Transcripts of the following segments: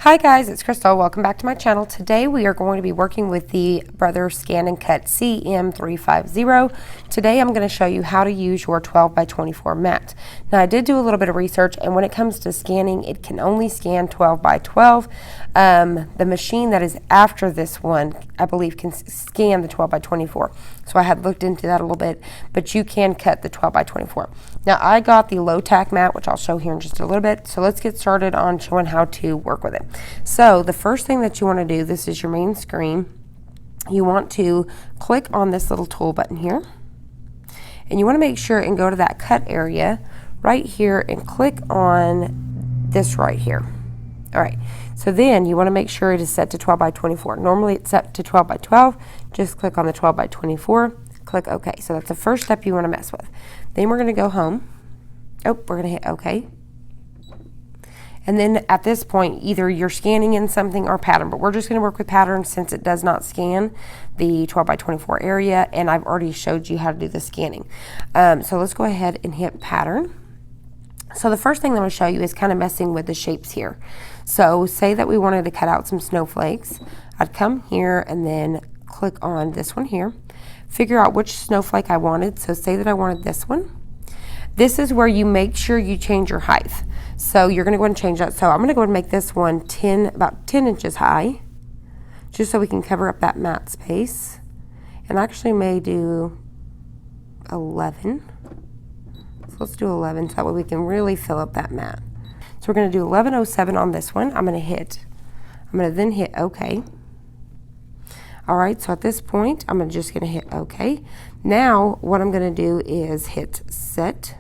Hi guys, it's Crystal. Welcome back to my channel. Today we are going to be working with the Brother Scan and Cut CM350. Today I'm going to show you how to use your 12 by 24 mat. Now I did do a little bit of research, and when it comes to scanning, it can only scan 12 by 12. The machine that is after this one, I believe, can scan the 12 by 24. So I had looked into that a little bit, but you can cut the 12 by 24. Now I got the low tack mat, which I'll show here in just a little bit. So let's get started on showing how to work with it. So the first thing that you want to do, this is your main screen. You want to click on this little tool button here, and you want to make sure and go to that cut area right here and click on this right here. All right, so then you want to make sure it is set to 12 by 24. Normally it's set to 12 by 12. Just click on the 12 by 24, click OK. So that's the first step you want to mess with. Then we're going to go home. Oh, we're going to hit OK. And then at this point, either you're scanning in something or pattern, but we're just going to work with pattern since it does not scan the 12 by 24 area, and I've already showed you how to do the scanning. So let's go ahead and hit pattern. So the first thing I'm going to show you is kind of messing with the shapes here. So say that we wanted to cut out some snowflakes. I'd come here and then click on this one here, figure out which snowflake I wanted. So say that I wanted this one. This is where you make sure you change your height. So you're going to go ahead and change that. So I'm going to go ahead and make this one about 10 inches high, just so we can cover up that mat space. And actually may do 11. So let's do 11 so that way we can really fill up that mat. So we're going to do 1107 on this one. I'm going to then hit OK. All right, so at this point, I'm just going to hit OK. Now what I'm going to do is hit set.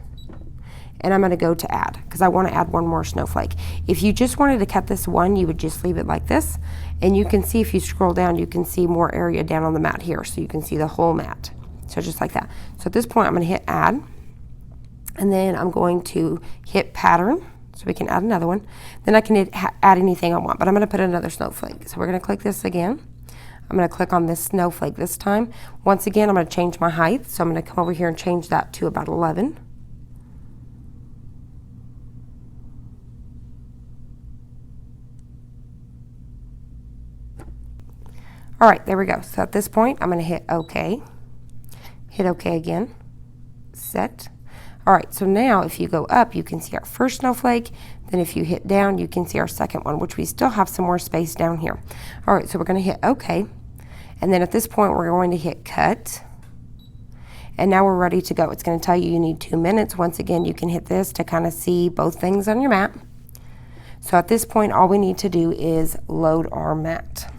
And I'm going to go to add, because I want to add one more snowflake. If you just wanted to cut this one, you would just leave it like this. And you can see, if you scroll down, you can see more area down on the mat here. So you can see the whole mat. So just like that. So at this point, I'm going to hit add. And then I'm going to hit pattern, so we can add another one. Then I can add anything I want, but I'm going to put another snowflake. So we're going to click this again. I'm going to click on this snowflake this time. Once again, I'm going to change my height. So I'm going to come over here and change that to about 11. All right, there we go. So at this point, I'm going to hit OK. Hit OK again. Set. All right, so now if you go up, you can see our first snowflake. Then if you hit down, you can see our second one, which we still have some more space down here. All right, so we're going to hit OK. And then at this point, we're going to hit cut. And now we're ready to go. It's going to tell you you need 2 minutes. Once again, you can hit this to kind of see both things on your mat. So at this point, all we need to do is load our mat.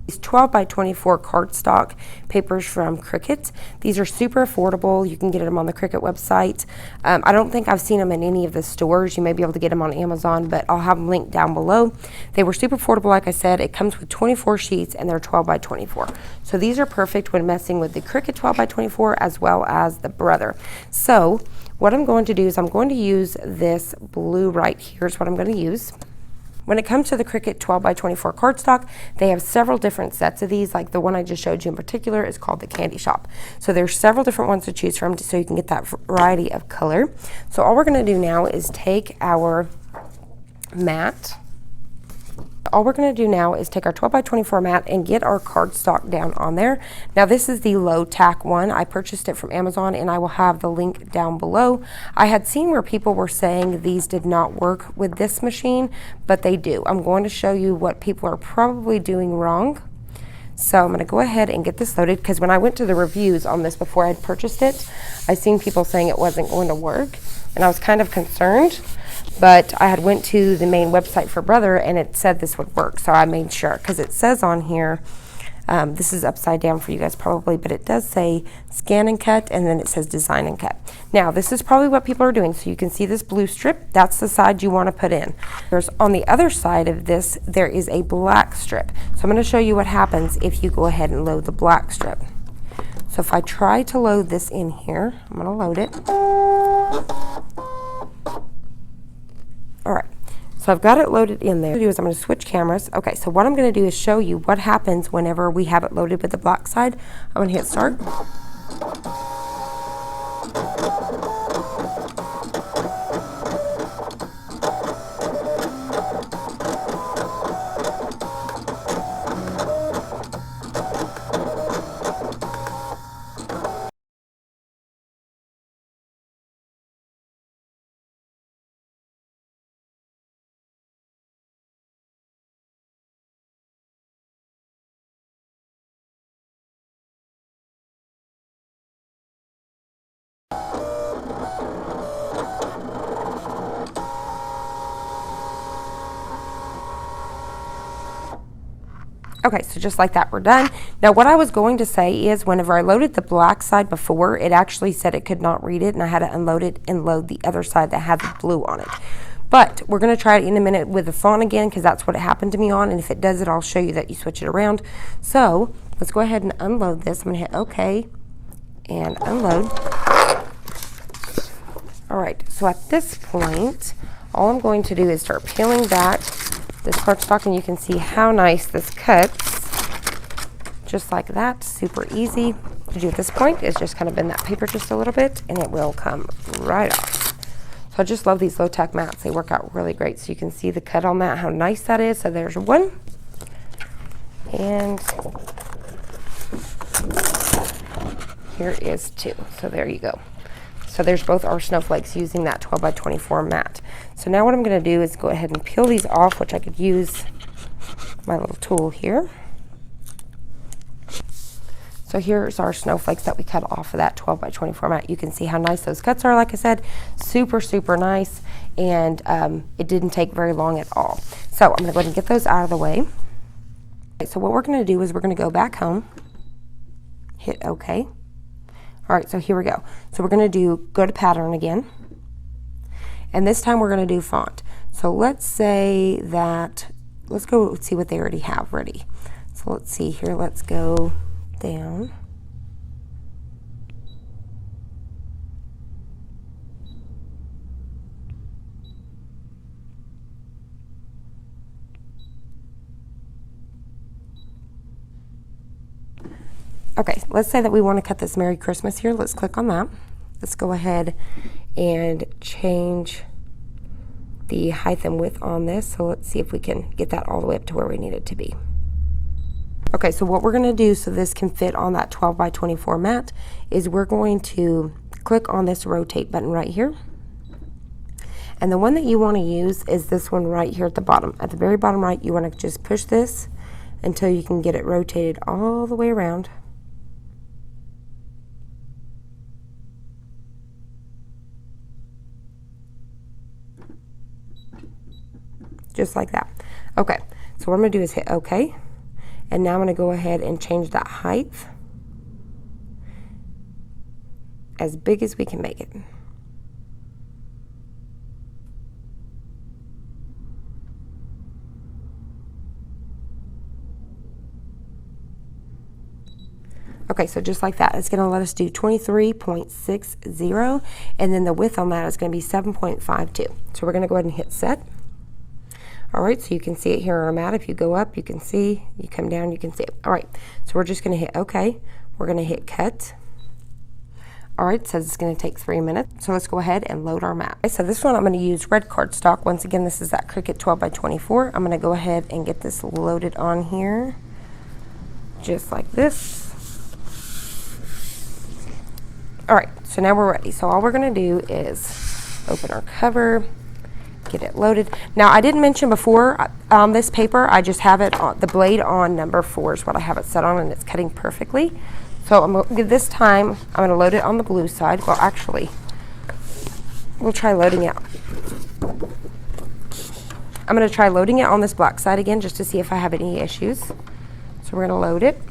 These 12 by 24 cardstock papers from Cricut. These are super affordable. You can get them on the Cricut website. I don't think I've seen them in any of the stores. You may be able to get them on Amazon, but I'll have them linked down below. They were super affordable, like I said. It comes with 24 sheets, and they're 12 by 24. So these are perfect when messing with the Cricut 12 by 24 as well as the Brother. So what I'm going to do is I'm going to use this blue right here is what I'm going to use. When it comes to the Cricut 12 by 24 cardstock, they have several different sets of these. Like the one I just showed you in particular is called the Candy Shop. So there's several different ones to choose from so you can get that variety of color. So all we're going to do now is take our mat. All we're going to do now is take our 12 by 24 mat and get our cardstock down on there. Now this is the low tack one. I purchased it from Amazon, and I will have the link down below. I had seen where people were saying these did not work with this machine, but they do. I'm going to show you what people are probably doing wrong. So I'm going to go ahead and get this loaded, because when I went to the reviews on this before I had purchased it, I seen people saying it wasn't going to work, and I was kind of concerned. But I had went to the main website for Brother, and it said this would work, so I made sure, because it says on here, this is upside down for you guys probably, but it does say scan and cut, and then it says design and cut. Now this is probably what people are doing. So you can see this blue strip, that's the side you want to put in. There's on the other side of this, there is a black strip. So I'm going to show you what happens if you go ahead and load the black strip. So if I try to load this in here, I'm going to load it. All right, so I've got it loaded in there. What I'm going to do is I'm going to switch cameras. Okay, so what I'm going to do is show you what happens whenever we have it loaded with the black side. I'm going to hit start. Okay, so just like that, we're done. Now, what I was going to say is whenever I loaded the black side before, it actually said it could not read it, and I had to unload it and load the other side that had the blue on it. But we're going to try it in a minute with the font again, because that's what it happened to me on, and if it does it, I'll show you that you switch it around. So let's go ahead and unload this. I'm going to hit OK and unload. All right, so at this point, all I'm going to do is start peeling back this cardstock, and you can see how nice this cuts, just like that. Super easy to do at this point is just kind of bend that paper just a little bit, and it will come right off. So I just love these low tack mats. They work out really great. So you can see the cut on that, how nice that is. So there's one, and here is two. So there you go. So there's both our snowflakes using that 12 by 24 mat. So now what I'm going to do is go ahead and peel these off, which I could use my little tool here. So here's our snowflakes that we cut off of that 12 by 24 mat. You can see how nice those cuts are. Like I said, super, super nice, and it didn't take very long at all. So I'm going to go ahead and get those out of the way. Okay, so what we're going to do is we're going to go back home, hit OK. All right, so here we go. So we're going to go to pattern again, and this time we're going to do font. So let's say that, let's go see what they already have ready. So let's see here, let's go down. Okay, let's say that we want to cut this Merry Christmas here. Let's click on that. Let's go ahead and change the height and width on this. So let's see if we can get that all the way up to where we need it to be. Okay, so what we're going to do so this can fit on that 12 by 24 mat is we're going to click on this rotate button right here. And the one that you want to use is this one right here at the bottom. At the very bottom right, you want to just push this until you can get it rotated all the way around. Just like that. Okay, so what I'm going to do is hit OK, and now I'm going to go ahead and change that height as big as we can make it. Okay, so just like that, it's going to let us do 23.60, and then the width on that is going to be 7.52. So we're going to go ahead and hit set. All right, so you can see it here on our mat. If you go up, you can see. You come down, you can see it. All right, so we're just going to hit OK. We're going to hit cut. All right, it says it's going to take 3 minutes. So let's go ahead and load our mat. Okay, so this one I'm going to use red cardstock. Once again, this is that Cricut 12 by 24. I'm going to go ahead and get this loaded on here, just like this. All right, so now we're ready. So all we're going to do is open our cover, get it loaded. Now, I didn't mention before on this paper, I just have it on the blade on number 4 is what I have it set on, and it's cutting perfectly. So I'm going to give this time, I'm going to load it on the blue side. Well, actually, we'll try loading it. I'm going to try loading it on this black side again just to see if I have any issues. So we're going to load it.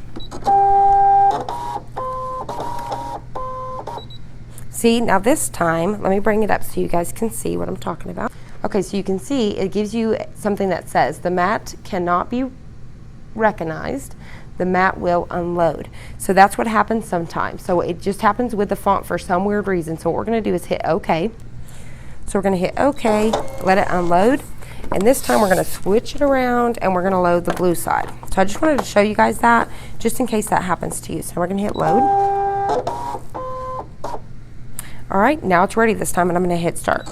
See, now this time, let me bring it up so you guys can see what I'm talking about. Okay, so you can see it gives you something that says the mat cannot be recognized. The mat will unload. So that's what happens sometimes. So it just happens with the font for some weird reason. So what we're going to do is hit OK. So we're going to hit OK, let it unload. And this time we're going to switch it around and we're going to load the blue side. So I just wanted to show you guys that just in case that happens to you. So we're going to hit load. All right, now it's ready this time, and I'm going to hit start.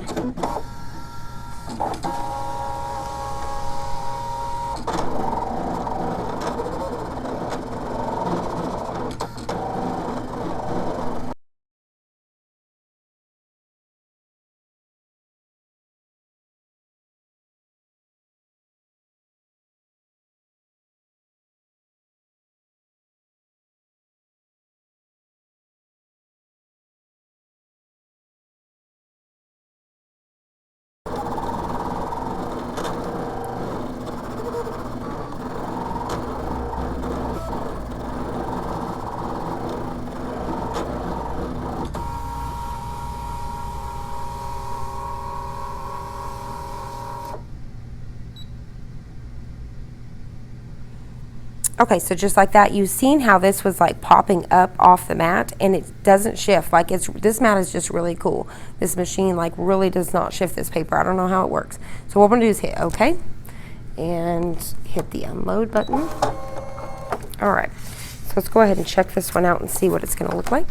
Okay, so just like that, you've seen how this was like popping up off the mat, and it doesn't shift. Like this mat is just really cool. This machine like really does not shift this paper. I don't know how it works. So what we're gonna do is hit OK and hit the unload button. All right, so let's go ahead and check this one out and see what it's gonna look like.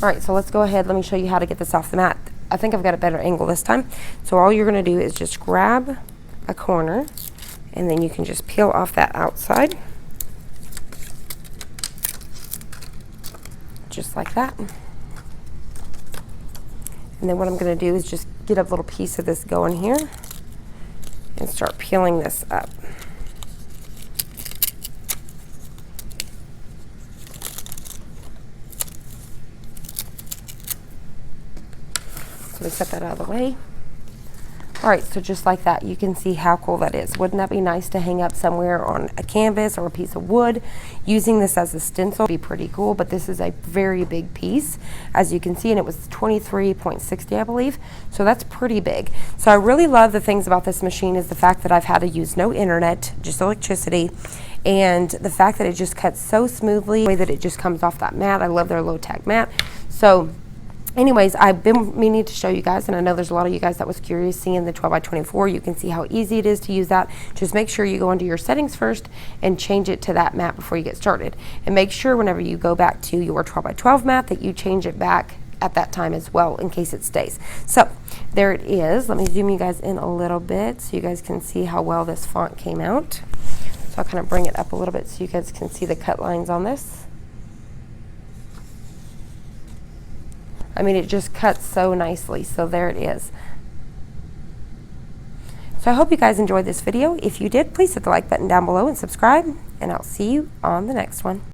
All right, so let's go ahead. Let me show you how to get this off the mat. I think I've got a better angle this time. So all you're gonna do is just grab a corner, and then you can just peel off that outside, just like that. And then what I'm going to do is just get a little piece of this going here and start peeling this up. So we set that out of the way. All right, so just like that, you can see how cool that is. Wouldn't that be nice to hang up somewhere on a canvas or a piece of wood? Using this as a stencil would be pretty cool, but this is a very big piece, as you can see, and it was 23.60, I believe, so that's pretty big. So I really love the things about this machine is the fact that I've had to use no internet, just electricity, and the fact that it just cuts so smoothly, the way that it just comes off that mat. I love their low tack mat. So anyways, I've been meaning to show you guys, and I know there's a lot of you guys that was curious seeing the 12 by 24. You can see how easy it is to use that. Just make sure you go into your settings first and change it to that mat before you get started. And make sure whenever you go back to your 12 by 12 mat that you change it back at that time as well in case it stays. So there it is. Let me zoom you guys in a little bit so you guys can see how well this font came out. So I'll kind of bring it up a little bit so you guys can see the cut lines on this. I mean, it just cuts so nicely, so there it is. So I hope you guys enjoyed this video. If you did, please hit the like button down below and subscribe, and I'll see you on the next one.